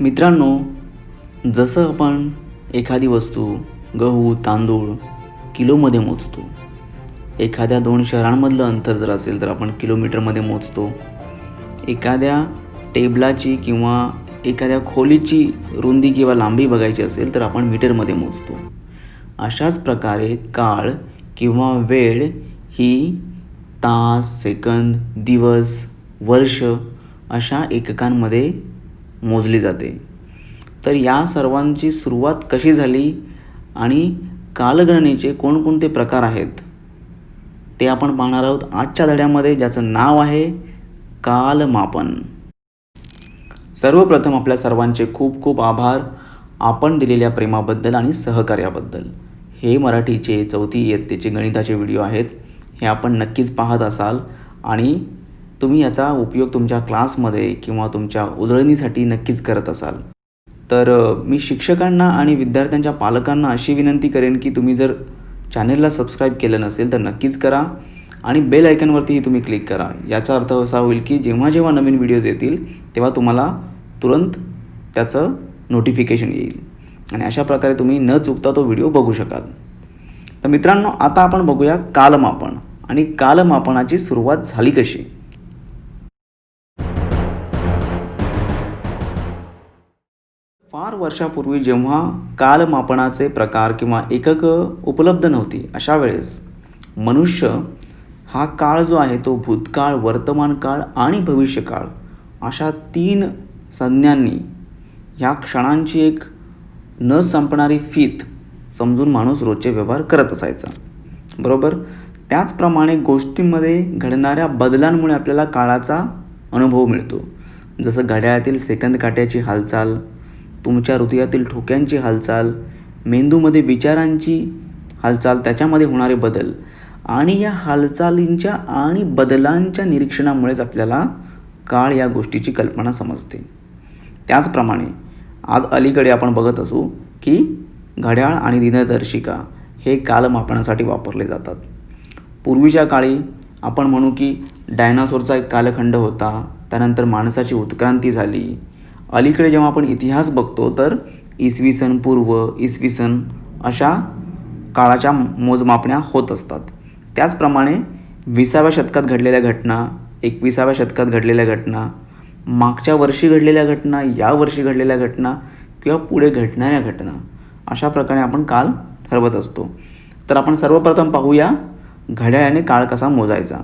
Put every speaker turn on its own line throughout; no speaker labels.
मित्रांनो, जसं आपण एखादी वस्तू गहू तांदूळ किलोमध्ये मोजतो, एखाद्या दोन शहरांमधलं अंतर जर असेल तर आपण किलोमीटरमध्ये मोजतो, एखाद्या टेबलाची किंवा एखाद्या खोलीची रुंदी किंवा लांबी बघायची असेल तर आपण मीटरमध्ये मोजतो. अशाच प्रकारे काळ किंवा वेळ ही तास, सेकंद, दिवस, वर्ष अशा एककांमध्ये मोजली जाते. तर या सर्वांची सुरुवात कशी झाली आणि कालगणनेचे कोणकोणते प्रकार आहेत ते आपण पाहणार आहोत आजच्या धड्यामध्ये, ज्याचं नाव आहे कालमापन. सर्वप्रथम आपल्या सर्वांचे खूप खूप आभार आपण दिलेल्या प्रेमाबद्दल आणि सहकार्याबद्दल. हे मराठीचे 4थी इयत्तेचे गणिताचे व्हिडिओ आहेत. हे आपण नक्कीच पाहत असाल आणि तुम्ही याचा उपयोग तुमच्या क्लासमध्ये किंवा तुमच्या उजळणीसाठी नक्कीच करत असाल. तर मी शिक्षकांना आणि विद्यार्थ्यांच्या पालकांना अशी विनंती करेन की तुम्ही जर चॅनेलला सबस्क्राईब केलं नसेल तर नक्कीच करा आणि बेल आयकॉनवरतीही तुम्ही क्लिक करा. याचा अर्थ असा होईल की जेव्हा जेव्हा नवीन व्हिडिओज येतील तेव्हा तुम्हाला तुरंत त्याचं नोटिफिकेशन येईल आणि अशा प्रकारे तुम्ही न चुकता तो व्हिडिओ बघू शकाल. तर मित्रांनो, आता आपण बघूया कालमापन आणि कालमापनाची सुरुवात झाली कशी. फार वर्षापूर्वी जेव्हा कालमापनाचे प्रकार किंवा एककं उपलब्ध नव्हती, अशा वेळेस मनुष्य हा काळ जो आहे तो भूतकाळ, वर्तमान काळ आणि भविष्यकाळ अशा 3 संज्ञांनी ह्या क्षणांची एक न संपणारी फीत समजून माणूस रोजचे व्यवहार करत असायचा, बरोबर. त्याचप्रमाणे गोष्टींमध्ये घडणाऱ्या बदलांमुळे आपल्याला काळाचा अनुभव मिळतो. जसं घड्याळातील सेकंद काट्याची हालचाल, तुमच्या हृदयातील ठोक्यांची हालचाल, मेंदूमध्ये विचारांची हालचाल, त्याच्यामध्ये होणारे बदल आणि या हालचालींच्या आणि बदलांच्या निरीक्षणामुळेच आपल्याला काळ या गोष्टीची कल्पना समजते. त्याचप्रमाणे आज अलीकडे आपण बघत असू की घड्याळ आणि दिनदर्शिका हे कालमापनासाठी वापरले जातात. पूर्वीच्या काळी आपण म्हणू की डायनासोरचा एक कालखंड होता, त्यानंतर माणसाची उत्क्रांती झाली. अलीकडे जेव्हा आपण इतिहास बघतो तर इसवी सन पूर्व, इसवी सन अशा काळाच्या मोजमापण्या होत असतात. त्याचप्रमाणे 20व्या शतकात घडलेल्या घटना, 21व्या शतकात घडलेल्या घटना, मागच्या वर्षी घडलेल्या घटना, या वर्षी घडलेल्या घटना किंवा पुढे घडणाऱ्या घटना, अशा प्रकारे आपण काल ठरवत असतो. तर आपण सर्वप्रथम पाहूया घड्याळाने काळ कसा मोजायचा.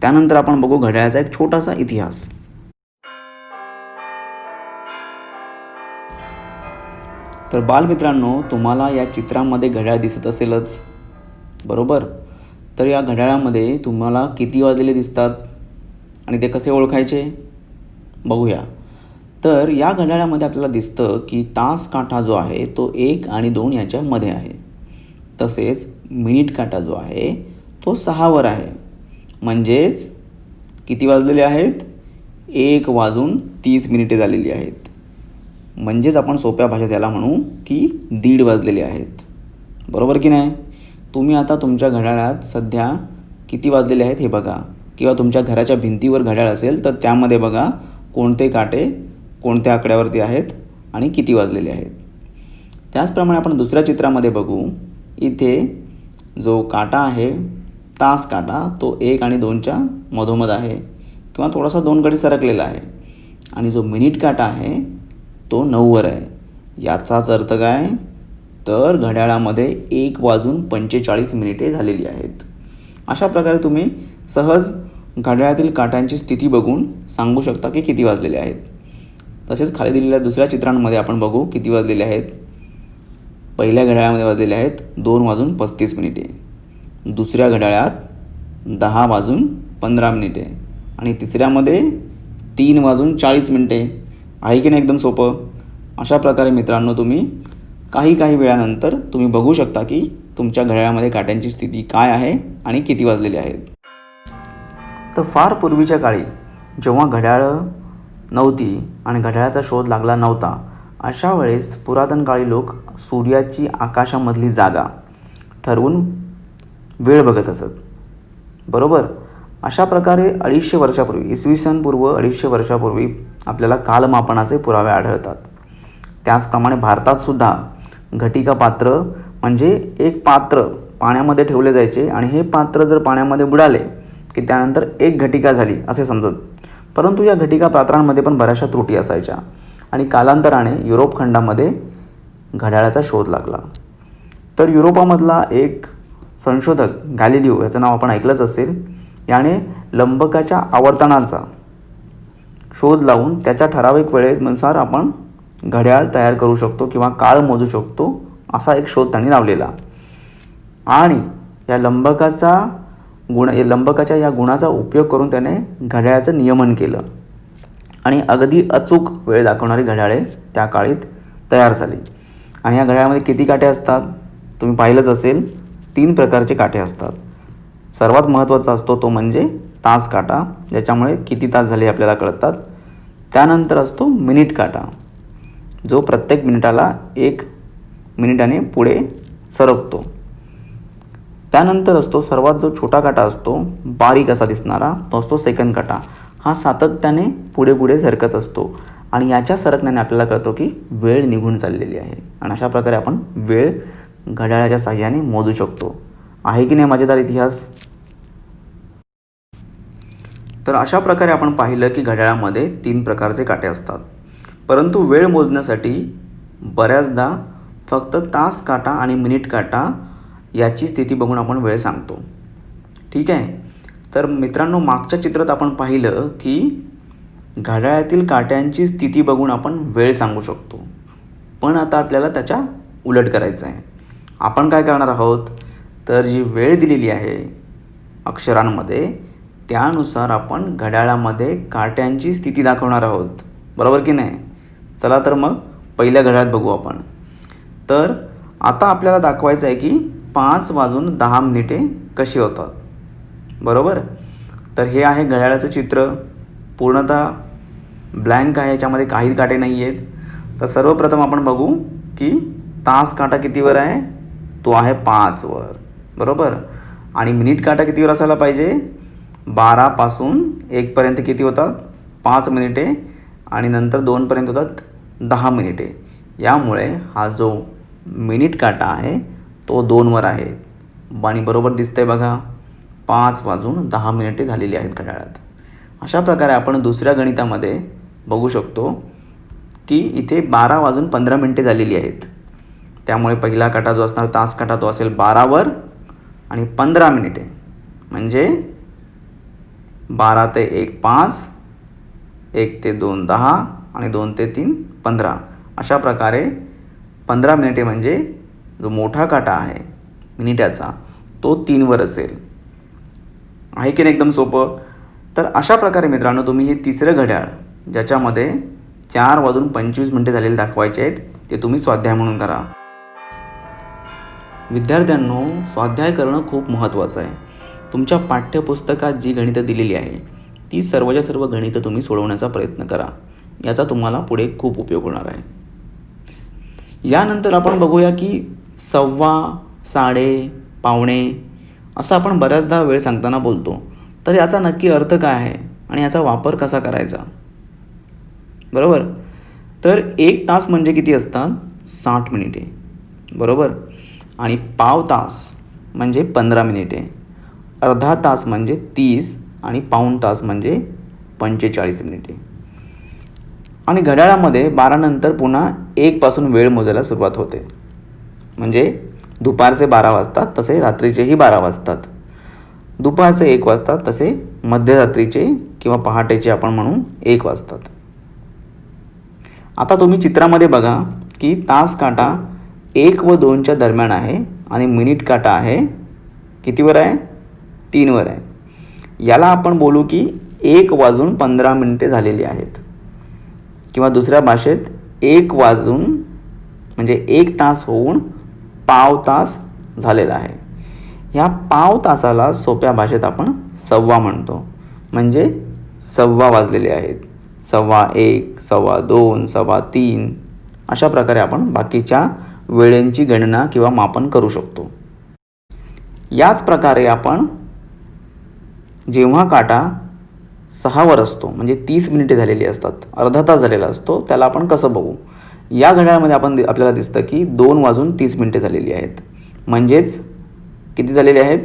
त्यानंतर आपण बघू घड्याळाचा एक छोटासा इतिहास. तर बालमित्रांनो, तुम्हाला या चित्रामध्ये घड्याळ दिसत असेलच, बरोबर. तर या घड्याळामध्ये तुम्हाला किती वाजलेले दिसतात आणि ते कसे ओळखायचे बघूया. तर या घड्याळामध्ये आपल्याला दिसतं की तास काठा जो आहे तो 1 आणि 2 याच्यामध्ये आहे. तसेच मिनिट काटा जो आहे तो 6 वर आहे. म्हणजेच किती वाजलेले आहेत, 1:30 झालेली आहेत. म्हणजेच आपण सोप्या भाषेत याला म्हणू की 1:30 वाजलेले आहेत, बरोबर की नाही. तुम्ही आता तुमच्या घड्याळात सध्या किती वाजलेले आहेत हे बघा, किंवा तुमच्या घराच्या भिंतीवर घड्याळ असेल तर त्यामध्ये बघा कोणते काटे कोणत्या आकड्यावरती आहेत आणि किती वाजलेले आहेत. त्याचप्रमाणे आपण दुसऱ्या चित्रामध्ये बघू. इथे जो काटा आहे तास काटा तो 1 आणि 2च्या मधोमध आहे किंवा थोडासा 2कडे सरकलेला आहे आणि जो मिनिट काटा आहे तो 9 वर आहे. याचाच अर्थ काय, तर घड्याळामध्ये 1:45 झालेली आहेत. अशा प्रकारे तुम्ही सहज घड्याळातील काट्यांची स्थिती बघून सांगू शकता की किती वाजलेले आहेत. तसेच खाली दिलेल्या दुसऱ्या चित्रांमध्ये आपण बघू किती वाजलेले आहेत. पहिल्या घड्याळामध्ये वाजलेले आहेत 2:35, दुसऱ्या घड्याळात 10:15 आणि तिसऱ्यामध्ये 3:40 आहे की नाही. एकदम सोपं. अशा प्रकारे मित्रांनो तुम्ही काही वेळानंतर तुम्ही बघू शकता की तुमच्या घड्याळामध्ये काट्यांची स्थिती काय आहे आणि किती वाजलेले आहेत. तर फार पूर्वीच्या काळी जेव्हा घड्याळं नव्हती आणि घड्याळाचा शोध लागला नव्हता, अशा वेळेस पुरातन काळी लोक सूर्याची आकाशामधली जागा ठरवून वेळ बघत असत, बरोबर. अशा प्रकारे 250 वर्षापूर्वी, इसवी सन पूर्व 250 वर्षापूर्वी आपल्याला कालमापनाचे पुरावे आढळतात. त्याचप्रमाणे भारतातसुद्धा घटिका पात्र म्हणजे एक पात्र पाण्यामध्ये ठेवले जायचे आणि हे पात्र जर पाण्यामध्ये बुडाले की त्यानंतर एक घटिका झाली असे समजत. परंतु या घटिका पात्रांमध्ये पण बऱ्याचशा त्रुटी असायच्या आणि कालांतराने युरोप खंडामध्ये घड्याळाचा शोध लागला. तर युरोपामधला एक संशोधक गॅलिलिओ, याचं नाव आपण ऐकलंच असेल, याने लंबकाच्या आवर्तनाचा शोध लावून त्याच्या ठराविक वेळेनुसार आपण घड्याळ तयार करू शकतो किंवा काळ मोजू शकतो असा एक शोध त्यांनी लावलेला. आणि या लंबकाच्या या गुणाचा उपयोग करून त्याने घड्याळाचं नियमन केलं आणि अगदी अचूक वेळ दाखवणारी घड्याळे त्या काळीत तयार झाली. आणि या घड्याळामध्ये किती काटे असतात तुम्ही पाहिलंच असेल, 3 प्रकारचे काटे असतात. सर्वात महत्त्वाचा असतो तो म्हणजे तास काटा, ज्याच्यामुळे किती तास झाले आपल्याला कळतात. त्यानंतर असतो मिनिट काटा, जो प्रत्येक मिनिटाला 1 मिनिटाने पुढे सरकतो. त्यानंतर असतो सर्वात जो छोटा काटा असतो, बारीक असा दिसणारा, तो असतो सेकंद काटा. हा सातत्याने पुढे पुढे सरकत असतो आणि याच्या सरकण्याने आपल्याला कळतो की वेळ निघून चाललेली आहे. आणि अशा प्रकारे आपण वेळ घड्याळाच्या साहाय्याने मोजू शकतो. आहे की नाही मजेदार इतिहास? तर अशा प्रकारे आपण पाहिलं की घड्याळामध्ये 3 प्रकारचे काटे असतात. परंतु वेळ मोजण्यासाठी बऱ्याचदा फक्त तास काटा आणि मिनिट काटा याची स्थिती बघून आपण वेळ सांगतो. ठीक आहे. तर मित्रांनो, मागच्या चित्रात आपण पाहिलं की घड्याळातील काट्यांची स्थिती बघून आपण वेळ सांगू शकतो. पण आता आपल्याला त्याच्या उलट करायचं आहे. आपण काय करणार आहोत, तर जी वेळ दिलेली आहे अक्षरांमध्ये त्यानुसार आपण घड्याळामध्ये काट्यांची स्थिती दाखवणार आहोत. बरोबर की नाही? चला तर मग पहिल्या घड्याळात बघू आपण. तर आता आपल्याला दाखवायचं आहे की 5:10 कशी होतात. बरोबर. तर हे आहे घड्याळाचं चित्र, पूर्णतः ब्लँक आहे, याच्यामध्ये काही काटे नाही आहेत. तर सर्वप्रथम आपण बघू की तास काटा कितीवर आहे, तो आहे 5वर. बरोबर. आणि मिनिट काटा कितीवर असायला पाहिजे, 12 पासून 1 पर्यंत किती होतात, 5 मिनिटे, आणि नंतर 2 पर्यंत होतात 10 मिनिटे. यामुळे हा जो मिनिट काटा आहे तो 2वर आहे. आणि बरोबर दिसतंय बघा, 5:10 झालेली आहेत घड्याळात. अशा प्रकारे आपण दुसऱ्या गणितामध्ये बघू शकतो की इथे 12:15 झालेली आहेत. त्यामुळे पहिला काटा जो असणार तास काटा तो असेल 12वर आणि 15 मिनिटे, म्हणजे 12 ते 1 5, 1 ते 2 10 आणि 2 ते 3 15. अशा प्रकारे 15 मिनिटे म्हणजे जो मोठा काटा आहे मिनिटाचा तो 3वर असेल. आहे की नाही एकदम सोपं? तर अशा प्रकारे मित्रांनो तुम्ही हे तिसरं घड्याळ ज्याच्यामध्ये 4:25 झालेले दाखवायचे आहेत ते तुम्ही स्वाध्याय म्हणून करा. विद्यार्थ्यांनो, स्वाध्याय करणं खूप महत्त्वाचं आहे. तुमच्या पाठ्यपुस्तकात जी गणितं दिलेली आहे ती सर्वच्या सर्व गणितं तुम्ही सोडवण्याचा प्रयत्न करा. याचा तुम्हाला पुढे खूप उपयोग होणार आहे. यानंतर आपण बघूया की 1:15, 1:30, पावणे असं आपण बऱ्याचदा वेळ सांगताना बोलतो. तर याचा नक्की अर्थ काय आहे आणि याचा वापर कसा करायचा? बरोबर. तर 1 तास म्हणजे किती असतात, 60 मिनिटे. बरोबर. आणि पाव तास म्हणजे 15 मिनिटे, अर्धा तास म्हणजे 30 आणि पाऊण तास म्हणजे 45 मिनिटे. आणि घड्याळामध्ये 12 नंतर पुन्हा 1 पासून वेळ मोजायला सुरुवात होते. म्हणजे दुपारचे 12 वाजतात तसे रात्रीचेही 12 वाजतात. दुपारचे 1 वाजतात तसे मध्यरात्रीचे किंवा पहाटेचे आपण म्हणू 1 वाजतात. आता तुम्ही चित्रामध्ये बघा की तास काटा 1 व 2च्या दरम्यान आहे आणि मिनिट काटा आहे कितीवर आहे, 3वर आहे. याला आपण बोलू की 1:15 झालेली आहेत, किंवा दुसऱ्या भाषेत 1 म्हणजे 1 तास होऊन पाव तास झालेला आहे. ह्या पाव तासाला सोप्या भाषेत आपण 1:15 म्हणतो. म्हणजे 1:15 वाजलेले आहेत. 1:15, 2:15, 3:15 अशा प्रकारे आपण बाकीच्या वेळेंची गणना किंवा मापन करू शकतो. याच प्रकारे आपण जेव्हा काटा 6वर असतो म्हणजे 30 मिनिटे झालेली असतात, अर्धा तास झालेला असतो, त्याला आपण कसं बघू? या घड्याळामध्ये आपल्याला दिसतं की 2:30 झालेली आहेत. म्हणजेच किती झालेले आहेत?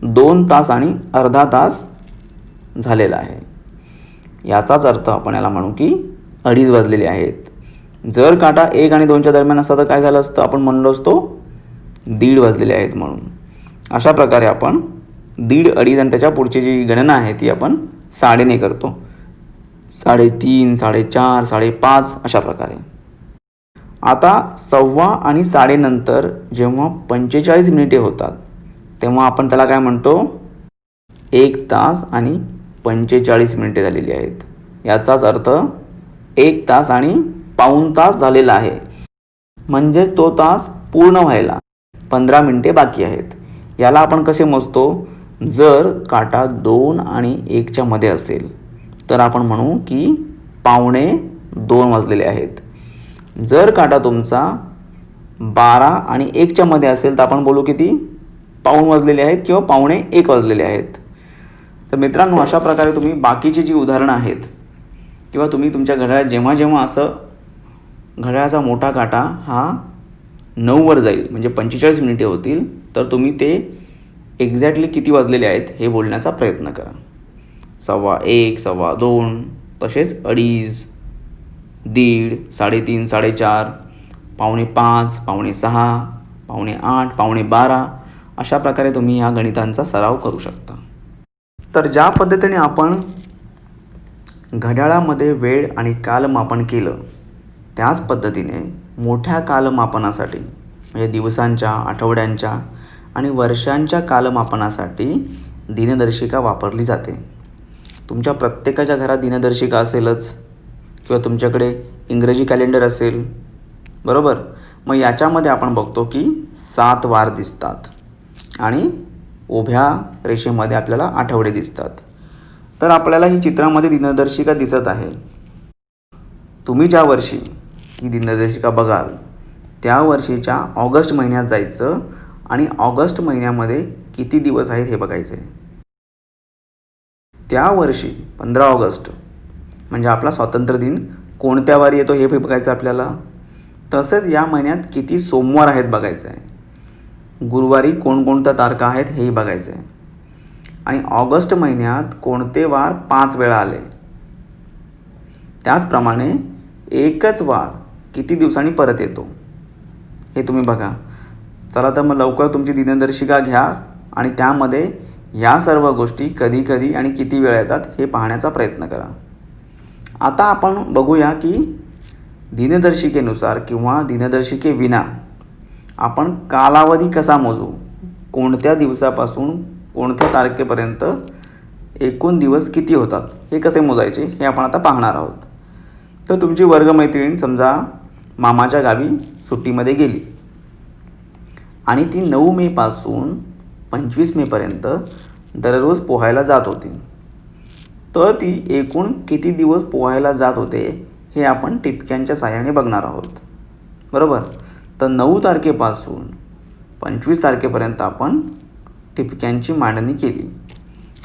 2 तास आणि अर्धा तास झालेला आहे. याचाच अर्थ आपण याला म्हणू की 2:30 वाजलेले आहेत. जर काटा 1 आणि 2च्या दरम्यान असता तर काय झालं असतं? आपण म्हणलो असतो 1:30 वाजलेले आहेत म्हणून. अशा प्रकारे आपण 1:30, 2:30 आणि त्याच्या पुढची जी गणना आहे ती आपण 1/2ने करतो. 3:30, 4:30, 5:30 अशा प्रकारे. आता 1:15 आणि 1:30 नंतर जेव्हा 45 मिनिटे होतात तेव्हा आपण त्याला काय म्हणतो? 1 तास आणि 45 मिनिटे झालेली आहेत. याचाच अर्थ 1 तास आणि पाऊण तास झालेला आहे. म्हणजे तो तास पूर्ण व्हायला 15 मिनिटे बाकी आहेत. याला आपण कसे मोजतो? जर काटा 2 आणि 1च्या मध्ये असेल तर आपण म्हणू की 1:45 वाजलेले आहेत. जर काटा तुमचा 12 आणि 1च्या मध्ये असेल तर आपण बोलू किती? 1:15 वाजलेले आहेत किंवा 1:45 वाजलेले आहेत. तर मित्रांनो, अशा प्रकारे तुम्ही बाकीची जी उदाहरणं आहेत किंवा तुम्ही तुमच्या घड्याळात जेव्हा जेव्हा असं घड्याळाचा मोठा काटा हा 9वर जाईल म्हणजे 45 मिनिटे होतील तर तुम्ही ते एक्झॅक्टली किती वाजलेले आहेत हे बोलण्याचा प्रयत्न करा. 1:15, 2:15, तसेच 2:30, 1:30, 3:30, 4:30, 4:45, 6:15, 8:15, 12:15 अशा प्रकारे तुम्ही ह्या गणितांचा सराव करू शकता. तर ज्या पद्धतीने आपण घड्याळामध्ये वेळ आणि कालमापन केलं त्याच पद्धतीने मोठ्या कालमापनासाठी म्हणजे दिवसांच्या, आठवड्यांच्या आणि वर्षांच्या कालमापनासाठी दिनदर्शिका वापरली जाते. तुमच्या प्रत्येकाच्या घरात दिनदर्शिका असेलच किंवा तुमच्याकडे इंग्रजी कॅलेंडर असेल, बरोबर? मग याच्यामध्ये आपण बघतो की 7 वार दिसतात आणि उभ्या रेषेमध्ये आपल्याला आठवडे दिसतात. तर आपल्याला ही चित्रामध्ये दिनदर्शिका दिसत आहे. तुम्ही ज्या वर्षी ही दिनदर्शिका बघाल त्या वर्षीच्या ऑगस्ट महिन्यात जायचं आणि ऑगस्ट महिन्यामध्ये किती दिवस आहेत हे बघायचं आहे. त्या वर्षी 15 ऑगस्ट म्हणजे आपला स्वातंत्र्य दिन कोणत्या वारी येतो हे बघायचं आपल्याला. तसेच या महिन्यात किती सोमवार आहेत बघायचं आहे. गुरुवारी कोणकोणत्या तारखा आहेत हेही बघायचं आहे. आणि ऑगस्ट महिन्यात कोणते वार 5 वेळा आले. त्याचप्रमाणे एकच वार किती दिवसांनी परत येतो हे तुम्ही बघा. चला तर मग लवकर तुमची दिनदर्शिका घ्या आणि त्यामध्ये या सर्व गोष्टी कधी कधी आणि किती वेळा येतात हे पाहण्याचा प्रयत्न करा. आता आपण बघूया की दिनदर्शिकेनुसार किंवा दिनदर्शिकेविना आपण कालावधी कसा मोजू. कोणत्या दिवसापासून कोणत्या तारखेपर्यंत एकूण दिवस किती होतात हे कसे मोजायचे हे आपण आता पाहणार आहोत. तर तुमची वर्गमैत्रीण समजा मामाच्या गावी सुट्टीमध्ये गेली आणि ती 9 मेपासून 25 मेपर्यंत दररोज पोहायला जात होती. तर ती एकूण किती दिवस पोहायला जात होते हे आपण टिपक्यांच्या साहाय्याने बघणार आहोत, बरोबर? तर 9 तारखेपासून 25 तारखेपर्यंत आपण टिपक्यांची मांडणी केली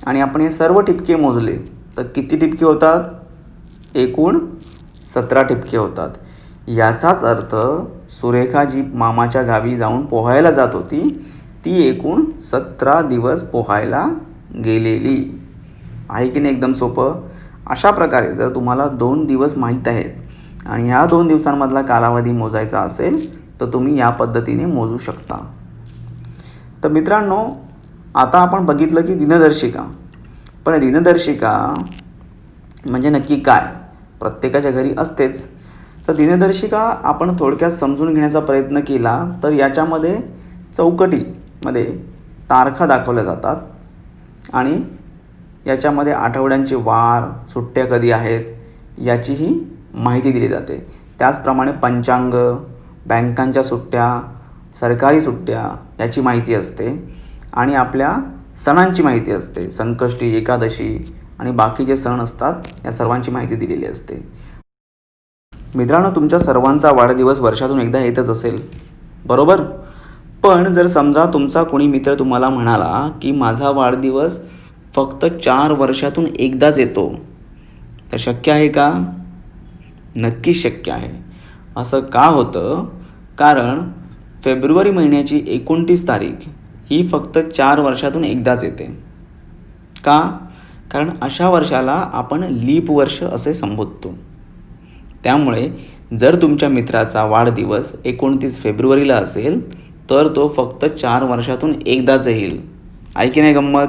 आणि आपण हे सर्व टिपके मोजले तर किती टिपके होतात? एकूण 17 टिपके होतात. याचाच अर्थ सुरेखा जी मामाच्या गावी जाऊन पोहायला जात होती ती एकूण 17 दिवस पोहायला गेलेली आहे की नाही. एकदम सोपं. अशा प्रकारे जर तुम्हाला 2 दिवस माहीत आहेत आणि ह्या 2 दिवसांमधला कालावधी मोजायचा असेल तर तुम्ही या पद्धतीने मोजू शकता. तर मित्रांनो, आता आपण बघितलं की दिनदर्शिका. पण दिनदर्शिका म्हणजे नक्की काय? प्रत्येकाच्या घरी असतेच. तर दिनदर्शिका आपण थोडक्यात समजून घेण्याचा प्रयत्न केला तर याच्यामध्ये चौकटीमध्ये तारखा दाखवल्या जातात आणि याच्यामध्ये आठवड्यांचे वार, सुट्ट्या कधी आहेत याचीही माहिती दिली जाते. त्याचप्रमाणे पंचांग, बँकांच्या सुट्ट्या, सरकारी सुट्ट्या याची माहिती असते आणि आपल्या सणांची माहिती असते. संकष्टी, एकादशी आणि बाकी जे सण असतात या सर्वांची माहिती दिलेली असते. मित्रांनो, तुमच्या सर्वांचा वाढदिवस वर्षातून एकदा येतच असेल, बरोबर? पण जर समजा तुमचा कोणी मित्र तुम्हाला म्हणाला की माझा वाढदिवस फक्त 4 वर्षातून एकदाच येतो, तर शक्य आहे का? नक्कीच शक्य आहे. असं का होतं? कारण फेब्रुवारी महिन्याची 29 तारीख ही फक्त 4 वर्षातून एकदाच येते. का? कारण अशा वर्षाला आपण लीप वर्ष असे संबोधतो. त्यामुळे जर तुमच्या मित्राचा वाढदिवस 29 फेब्रुवारीला असेल तर तो फक्त 4 वर्षातून एकदाच येईल. आहे की नाही गंमत?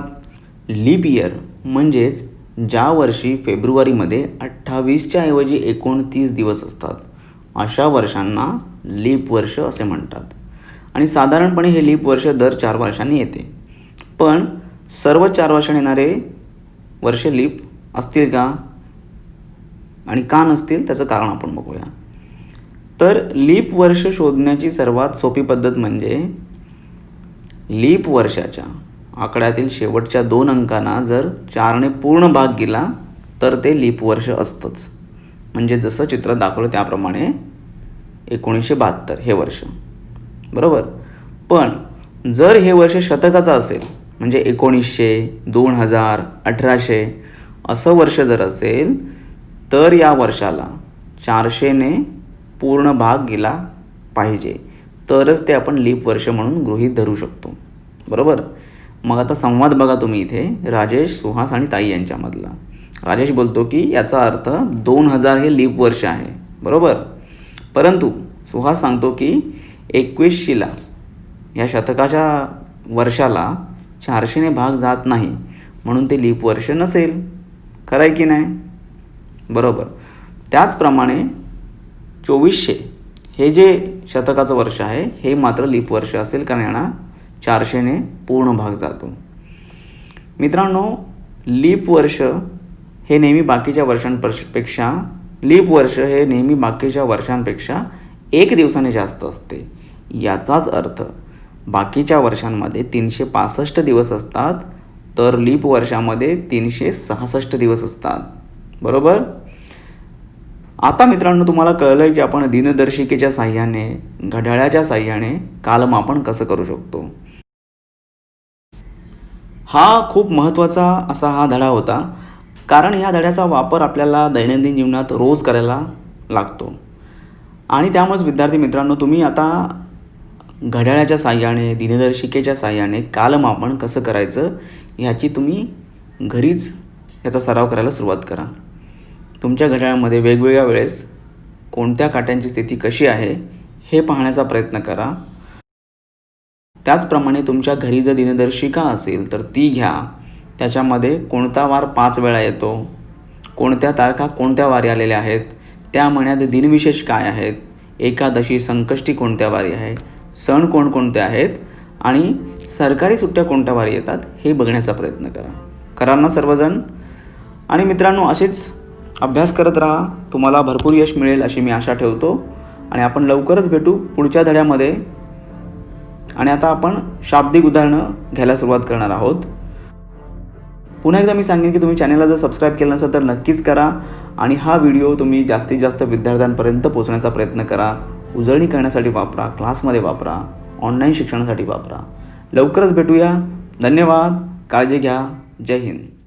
लीप इयर म्हणजेच ज्या वर्षी फेब्रुवारीमध्ये 28च्या ऐवजी 29 दिवस असतात अशा वर्षांना लीप वर्ष असे म्हणतात. आणि साधारणपणे हे लीप वर्ष दर 4 वर्षांनी येते. पण सर्व 4 वर्षांनी येणारे वर्ष लीप असतील का? आणि का नसतील त्याचं कारण आपण बघूया. तर लीप वर्ष शोधण्याची सर्वात सोपी पद्धत म्हणजे लीप वर्षाच्या आकड्यातील शेवटच्या 2 अंकांना जर 4ने पूर्ण भाग गेला तर ते लीप वर्ष असतंच. म्हणजे जसं चित्र दाखवलं त्याप्रमाणे 1972 हे वर्ष, बरोबर. पण जर हे वर्ष शतकाचं असेल म्हणजे 1900, 2000, 1800 असं वर्ष जर असेल तर या वर्षाला 400ने पूर्ण भाग गेला पाहिजे तरच ते आपण लीप वर्ष म्हणून गृहीत धरू शकतो, बरोबर. मग आता संवाद बघा तुम्ही इथे राजेश, सुहास आणि ताई यांच्यामधला. राजेश बोलतो की याचा अर्थ 2000 हे लीप वर्ष आहे, बरोबर. परंतु सुहास सांगतो की 2100ला या शतकाच्या वर्षाला 400ने भाग जात नाही म्हणून ते लीप वर्ष नसेल. खरं आहे की नाही? बरोबर. त्याचप्रमाणे 2400 हे जे शतकाचं वर्ष आहे हे मात्र लीप वर्ष असेल कारण यांना 400ने पूर्ण भाग जातो. मित्रांनो, लीप वर्ष हे नेहमी बाकीच्या वर्षांपेक्षा 1 दिवसाने जास्त असते. याचाच अर्थ बाकीच्या वर्षांमध्ये 365 दिवस असतात तर लीप वर्षामध्ये 366 दिवस असतात, बरोबर. आता मित्रांनो, तुम्हाला कळलं की आपण दिनदर्शिकेच्या साहाय्याने, घड्याळाच्या साहाय्याने कालमापन कसं करू शकतो. हा खूप महत्त्वाचा असा हा धडा होता कारण ह्या धड्याचा वापर आपल्याला दैनंदिन जीवनात रोज करायला लागतो. आणि त्यामुळेच विद्यार्थी मित्रांनो, तुम्ही आता घड्याळाच्या साहाय्याने, दिनदर्शिकेच्या साहाय्याने कालमापन कसं करायचं ह्याची तुम्ही घरीच याचा सराव करायला सुरुवात करा. तुमच्या घड्याळामध्ये वेगवेगळ्या वेळेस कोणत्या काट्यांची स्थिती कशी आहे हे पाहण्याचा प्रयत्न करा. त्याचप्रमाणे तुमच्या घरी जर दिनदर्शिका असेल तर ती घ्या. त्याच्यामध्ये कोणता वार 5 वेळा येतो, कोणत्या तारखा कोणत्या वारी आलेल्या आहेत, त्या महिन्यात दिनविशेष काय आहेत, एकादशी, संकष्टी कोणत्या वारी आहे, सण कोणकोणते आहेत आणि सरकारी सुट्ट्या कोणत्या वारी येतात हे बघण्याचा प्रयत्न करा. कराल ना सर्वजण? आणि मित्रांनो, असेच अभ्यास करत राहा. तुम्हाला भरपूर यश मिळेल अशी मी आशा ठेवतो. आणि आपण लवकरच भेटू पुढच्या धड्यामध्ये. आणि आता आपण शाब्दिक उदाहरणं घ्यायला सुरुवात करणार आहोत. पुन्हा एकदा मी सांगेन की तुम्ही चॅनलला जर सबस्क्राईब केलं नसेल तर नक्कीच करा. आणि हा व्हिडिओ तुम्ही जास्तीत जास्त विद्यार्थ्यांपर्यंत पोहोचण्याचा प्रयत्न करा. उजळणी करण्यासाठी वापरा, क्लासमध्ये वापरा, ऑनलाईन शिक्षणासाठी वापरा. लवकरच भेटूया. धन्यवाद. काळजी घ्या. जय हिंद.